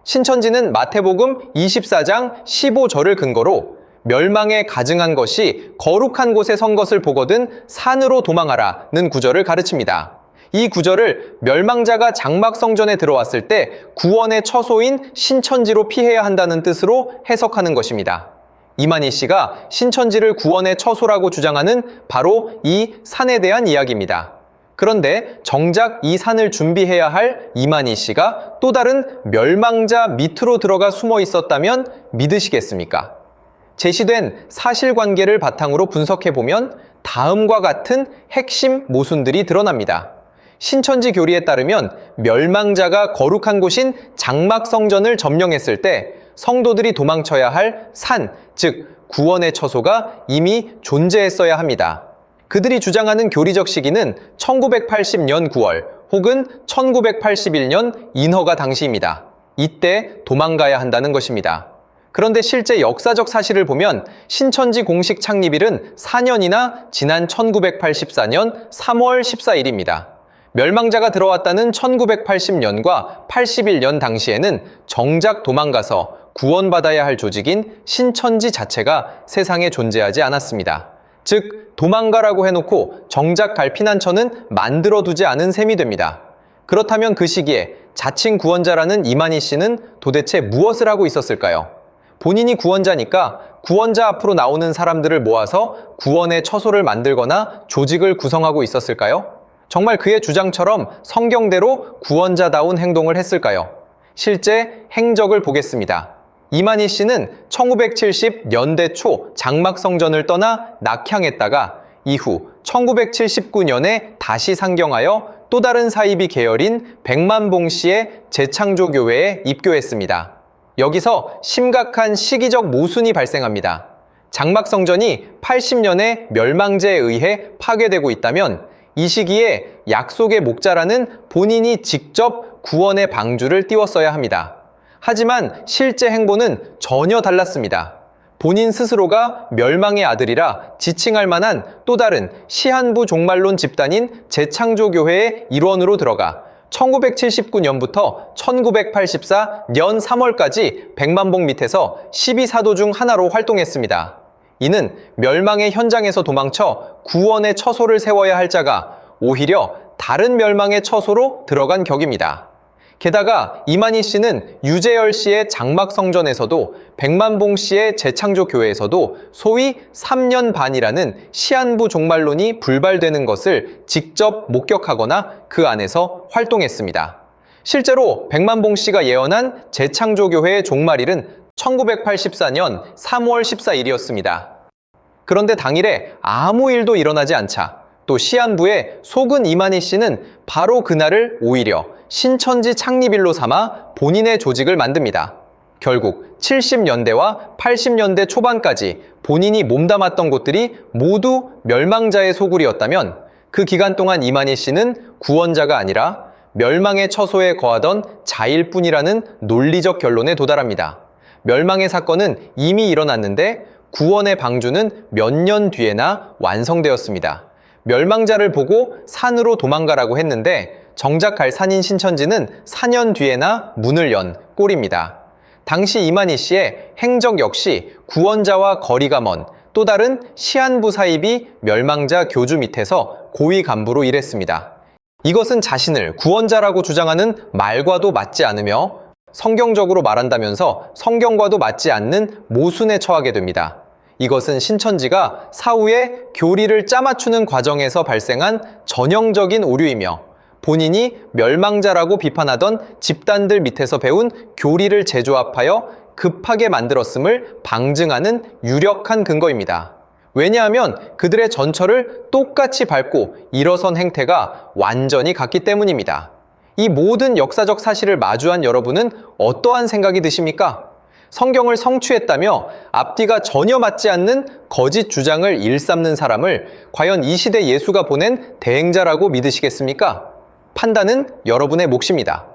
신천지는 마태복음 24장 15절을 근거로 멸망에 가증한 것이 거룩한 곳에 선 것을 보거든 산으로 도망하라는 구절을 가르칩니다. 이 구절을 멸망자가 장막성전에 들어왔을 때 구원의 처소인 신천지로 피해야 한다는 뜻으로 해석하는 것입니다. 이만희 씨가 신천지를 구원의 처소라고 주장하는 바로 이 산에 대한 이야기입니다. 그런데 정작 이 산을 준비해야 할 이만희 씨가 또 다른 멸망자 밑으로 들어가 숨어 있었다면 믿으시겠습니까? 제시된 사실관계를 바탕으로 분석해보면 다음과 같은 핵심 모순들이 드러납니다. 신천지 교리에 따르면 멸망자가 거룩한 곳인 장막성전을 점령했을 때 성도들이 도망쳐야 할 산, 즉 구원의 처소가 이미 존재했어야 합니다. 그들이 주장하는 교리적 시기는 1980년 9월 혹은 1981년 인허가 당시입니다. 이때 도망가야 한다는 것입니다. 그런데 실제 역사적 사실을 보면 신천지 공식 창립일은 4년이나 지난 1984년 3월 14일입니다. 멸망자가 들어왔다는 1980년과 81년 당시에는 정작 도망가서 구원받아야 할 조직인 신천지 자체가 세상에 존재하지 않았습니다. 즉, 도망가라고 해놓고 정작 갈 피난처는 만들어두지 않은 셈이 됩니다. 그렇다면 그 시기에 자칭 구원자라는 이만희 씨는 도대체 무엇을 하고 있었을까요? 본인이 구원자니까 구원자 앞으로 나오는 사람들을 모아서 구원의 처소를 만들거나 조직을 구성하고 있었을까요? 정말 그의 주장처럼 성경대로 구원자다운 행동을 했을까요? 실제 행적을 보겠습니다. 이만희 씨는 1970년대 초 장막성전을 떠나 낙향했다가 이후 1979년에 다시 상경하여 또 다른 사이비 계열인 백만봉 씨의 재창조교회에 입교했습니다. 여기서 심각한 시기적 모순이 발생합니다. 장막성전이 80년에 멸망제에 의해 파괴되고 있다면 이 시기에 약속의 목자라는 본인이 직접 구원의 방주를 띄웠어야 합니다. 하지만 실제 행보는 전혀 달랐습니다. 본인 스스로가 멸망의 아들이라 지칭할 만한 또 다른 시한부 종말론 집단인 재창조교회의 일원으로 들어가 1979년부터 1984년 3월까지 백만봉 밑에서 12사도 중 하나로 활동했습니다. 이는 멸망의 현장에서 도망쳐 구원의 처소를 세워야 할 자가 오히려 다른 멸망의 처소로 들어간 격입니다. 게다가 이만희 씨는 유재열 씨의 장막성전에서도 백만봉 씨의 재창조교회에서도 소위 3년 반이라는 시한부 종말론이 불발되는 것을 직접 목격하거나 그 안에서 활동했습니다. 실제로 백만봉 씨가 예언한 재창조교회의 종말일은 1984년 3월 14일이었습니다. 그런데 당일에 아무 일도 일어나지 않자 또 시한부에 속은 이만희 씨는 바로 그날을 오히려 신천지 창립일로 삼아 본인의 조직을 만듭니다. 결국 70년대와 80년대 초반까지 본인이 몸담았던 곳들이 모두 멸망자의 소굴이었다면 그 기간 동안 이만희 씨는 구원자가 아니라 멸망의 처소에 거하던 자일 뿐이라는 논리적 결론에 도달합니다. 멸망의 사건은 이미 일어났는데 구원의 방주는 몇 년 뒤에나 완성되었습니다. 멸망자를 보고 산으로 도망가라고 했는데 정작 갈 산인 신천지는 4년 뒤에나 문을 연 꼴입니다. 당시 이만희 씨의 행적 역시 구원자와 거리가 먼 또 다른 시한부 사이비 멸망자 교주 밑에서 고위 간부로 일했습니다. 이것은 자신을 구원자라고 주장하는 말과도 맞지 않으며 성경적으로 말한다면서 성경과도 맞지 않는 모순에 처하게 됩니다. 이것은 신천지가 사후에 교리를 짜맞추는 과정에서 발생한 전형적인 오류이며 본인이 멸망자라고 비판하던 집단들 밑에서 배운 교리를 재조합하여 급하게 만들었음을 방증하는 유력한 근거입니다. 왜냐하면 그들의 전철을 똑같이 밟고 일어선 행태가 완전히 같기 때문입니다. 이 모든 역사적 사실을 마주한 여러분은 어떠한 생각이 드십니까? 성경을 성취했다며 앞뒤가 전혀 맞지 않는 거짓 주장을 일삼는 사람을 과연 이 시대 예수가 보낸 대행자라고 믿으시겠습니까? 판단은 여러분의 몫입니다.